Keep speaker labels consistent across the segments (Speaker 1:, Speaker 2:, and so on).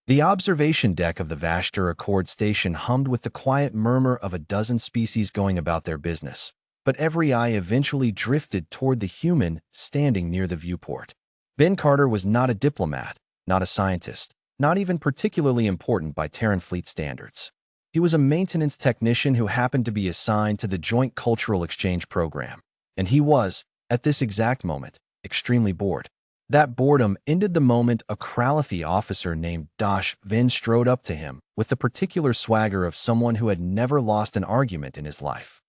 Speaker 1: The observation deck of the Vashtar Accord station hummed with the quiet murmur of a dozen species going about their business, but every eye eventually drifted toward the human standing near the viewport. Ben Carter was not a diplomat, not a scientist, not even particularly important by Terran fleet standards. He was a maintenance technician who happened to be assigned to the Joint Cultural Exchange Program, and he was, at this exact moment, extremely bored. That boredom ended the moment a Kralathi officer named Dash Vin strode up to him with the particular swagger of someone who had never lost an argument in his life.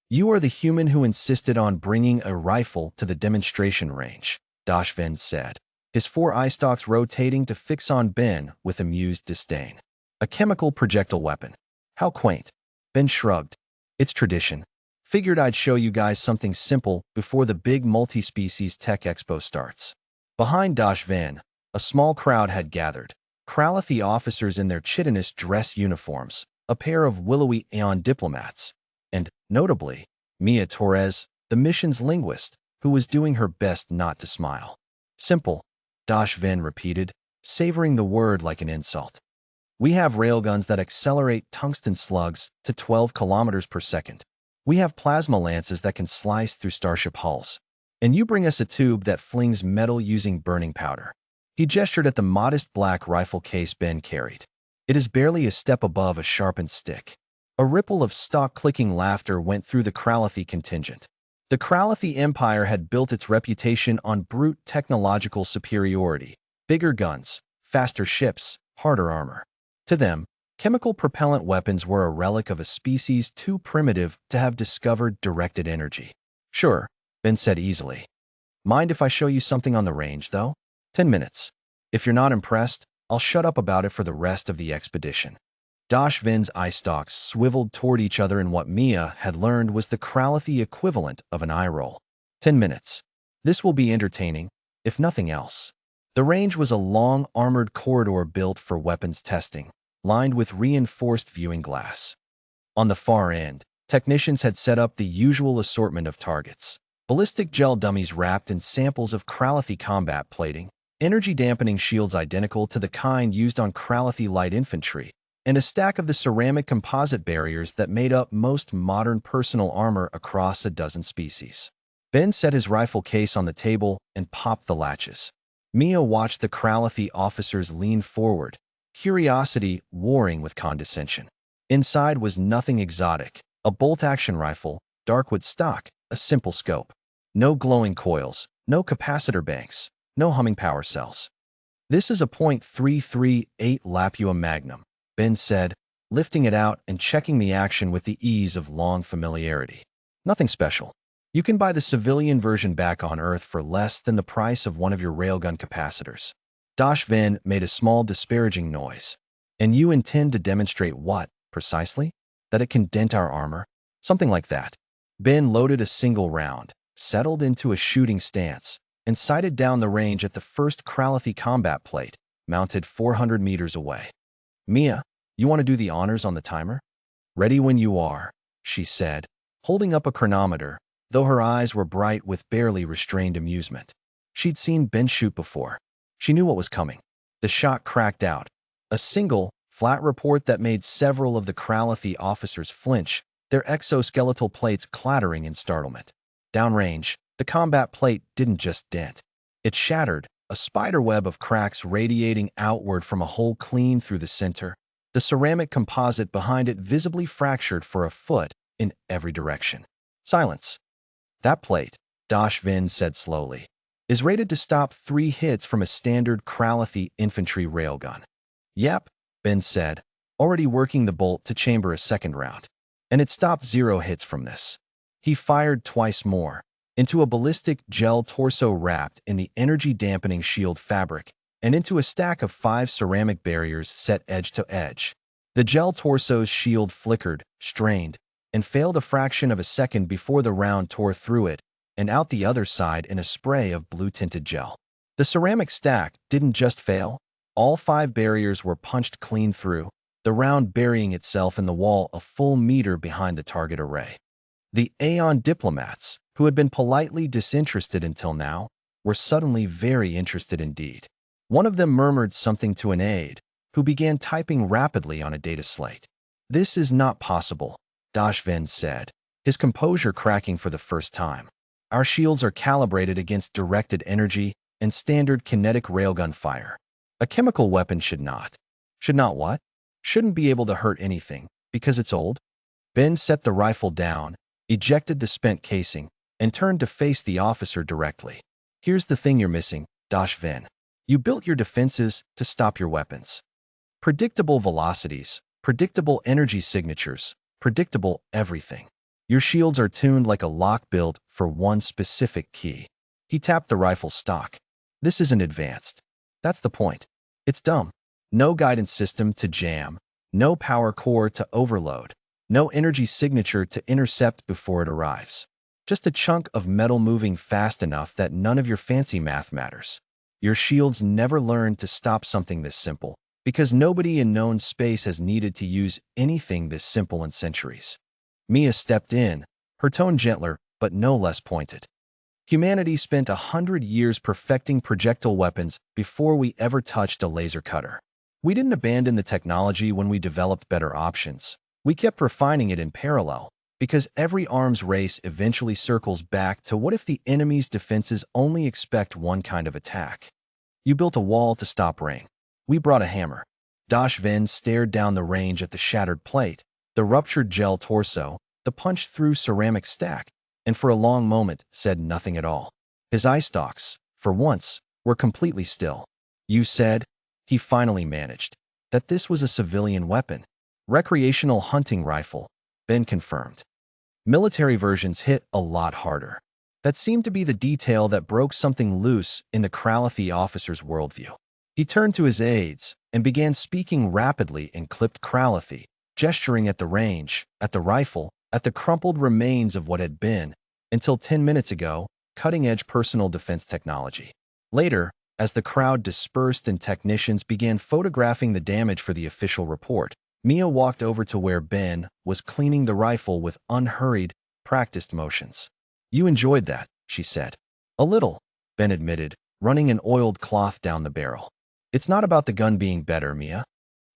Speaker 1: "You are the human who insisted on bringing a rifle to the demonstration range," Dash Vin said, his four eye stalks rotating to fix on Ben with amused disdain. "A chemical projectile weapon. How quaint." Ben shrugged. "It's tradition. Figured I'd show you guys something simple before the big multi-species tech expo starts." Behind Dash Vin, a small crowd had gathered. Kralathi officers in their chitinous dress uniforms, a pair of willowy Aeon diplomats, and, notably, Mia Torres, the mission's linguist, who was doing her best not to smile. "Simple," Dash Vin repeated, savoring the word like an insult. "We have railguns that accelerate tungsten slugs to 12 kilometers per second. We have plasma lances that can slice through starship hulls. And you bring us a tube that flings metal using burning powder." He gestured at the modest black rifle case Ben carried. "It is barely a step above a sharpened stick." A ripple of stock-clicking laughter went through the Kralathi contingent. The Kralathi Empire had built its reputation on brute technological superiority: bigger guns, faster ships, harder armor. To them, chemical propellant weapons were a relic of a species too primitive to have discovered directed energy. "Sure," Ben said easily. "Mind if I show you something on the range, though? 10 minutes. If you're not impressed, I'll shut up about it for the rest of the expedition." Dash Vin's eye stalks swiveled toward each other in what Mia had learned was the Kralathi equivalent of an eye roll. 10 minutes. This will be entertaining, if nothing else. The range was a long, armored corridor built for weapons testing, lined with reinforced viewing glass. On the far end, technicians had set up the usual assortment of targets: ballistic gel dummies wrapped in samples of Kralathi combat plating, energy-dampening shields identical to the kind used on Kralathi light infantry, and a stack of the ceramic composite barriers that made up most modern personal armor across a dozen species. Ben set his rifle case on the table and popped the latches. Mia watched the Kralathi officers lean forward, curiosity warring with condescension. Inside was nothing exotic: a bolt-action rifle, darkwood stock, a simple scope. No glowing coils, no capacitor banks, no humming power cells. "This is a .338 Lapua Magnum," Ben said, lifting it out and checking the action with the ease of long familiarity. "Nothing special. You can buy the civilian version back on Earth for less than the price of one of your railgun capacitors." Dash Vin made a small disparaging noise. "And you intend to demonstrate what, precisely? That it can dent our armor?" "Something like that." Ben loaded a single round, settled into a shooting stance, and sighted down the range at the first Kralathi combat plate, mounted 400 meters away. "Mia, you want to do the honors on the timer?" "Ready when you are," she said, holding up a chronometer, though her eyes were bright with barely restrained amusement. She'd seen Ben shoot before. She knew what was coming. The shot cracked out. A single, flat report that made several of the Kralathi officers flinch, their exoskeletal plates clattering in startlement. Downrange, the combat plate didn't just dent. It shattered, a spiderweb of cracks radiating outward from a hole clean through the center, the ceramic composite behind it visibly fractured for a foot in every direction. "Silence." "That plate," Dash Vin said slowly, "is rated to stop 3 hits from a standard Kralathi infantry railgun." "Yep," Ben said, already working the bolt to chamber a second round. "And it stopped 0 hits from this." He fired twice more, into a ballistic gel torso wrapped in the energy-dampening shield fabric, and into a stack of 5 ceramic barriers set edge to edge. The gel torso's shield flickered, strained, and failed a fraction of a second before the round tore through it and out the other side in a spray of blue-tinted gel. The ceramic stack didn't just fail. All 5 barriers were punched clean through, the round burying itself in the wall a full meter behind the target array. The Aeon diplomats, who had been politely disinterested until now, were suddenly very interested indeed. One of them murmured something to an aide, who began typing rapidly on a data slate. "This is not possible," Ben said, his composure cracking for the first time. "Our shields are calibrated against directed energy and standard kinetic railgun fire. A chemical weapon should not." "Should not what?" "Shouldn't be able to hurt anything, because it's old." Ben set the rifle down, ejected the spent casing, and turned to face the officer directly. "Here's the thing you're missing, Ben. You built your defenses to stop your weapons. Predictable velocities, predictable energy signatures, predictable everything. Your shields are tuned like a lock built for one specific key." He tapped the rifle stock. "This isn't advanced. That's the point. It's dumb. No guidance system to jam, no power core to overload, no energy signature to intercept before it arrives. Just a chunk of metal moving fast enough that none of your fancy math matters. Your shields never learned to stop something this simple, because nobody in known space has needed to use anything this simple in centuries." Mia stepped in, her tone gentler but no less pointed. "Humanity spent 100 years perfecting projectile weapons before we ever touched a laser cutter. We didn't abandon the technology when we developed better options. We kept refining it in parallel, because every arms race eventually circles back to what if the enemy's defenses only expect one kind of attack. You built a wall to stop rain. We brought a hammer." Ben stared down the range at the shattered plate, the ruptured gel torso, the punched-through ceramic stack, and for a long moment said nothing at all. His eye stalks, for once, were completely still. "You said," he finally managed, "that this was a civilian weapon." "Recreational hunting rifle," Ben confirmed. Military versions hit a lot harder. That seemed to be the detail that broke something loose in the Kralathi officer's worldview. He turned to his aides and began speaking rapidly in clipped Kralathi, gesturing at the range, at the rifle, at the crumpled remains of what had been, until 10 minutes ago, cutting-edge personal defense technology. Later, as the crowd dispersed and technicians began photographing the damage for the official report, Mia walked over to where Ben was cleaning the rifle with unhurried, practiced motions. "You enjoyed that," she said. "A little," Ben admitted, running an oiled cloth down the barrel. "It's not about the gun being better, Mia.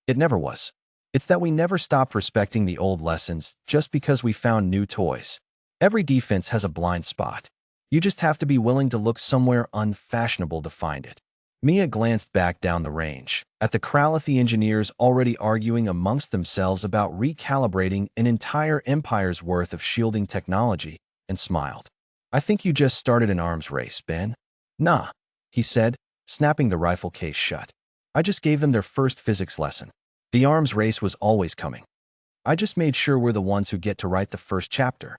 Speaker 1: It never was. It's that we never stopped respecting the old lessons just because we found new toys. Every defense has a blind spot. You just have to be willing to look somewhere unfashionable to find it." Mia glanced back down the range, at the Kralathi engineers already arguing amongst themselves about recalibrating an entire empire's worth of shielding technology, and smiled. "I think you just started an arms race, Ben." "Nah," he said, snapping the rifle case shut. "I just gave them their first physics lesson. The arms race was always coming. I just made sure we're the ones who get to write the first chapter."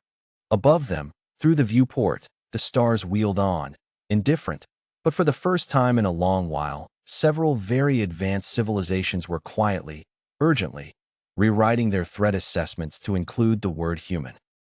Speaker 1: Above them, through the viewport, the stars wheeled on, indifferent, but for the first time in a long while, several very advanced civilizations were quietly, urgently, rewriting their threat assessments to include the word human.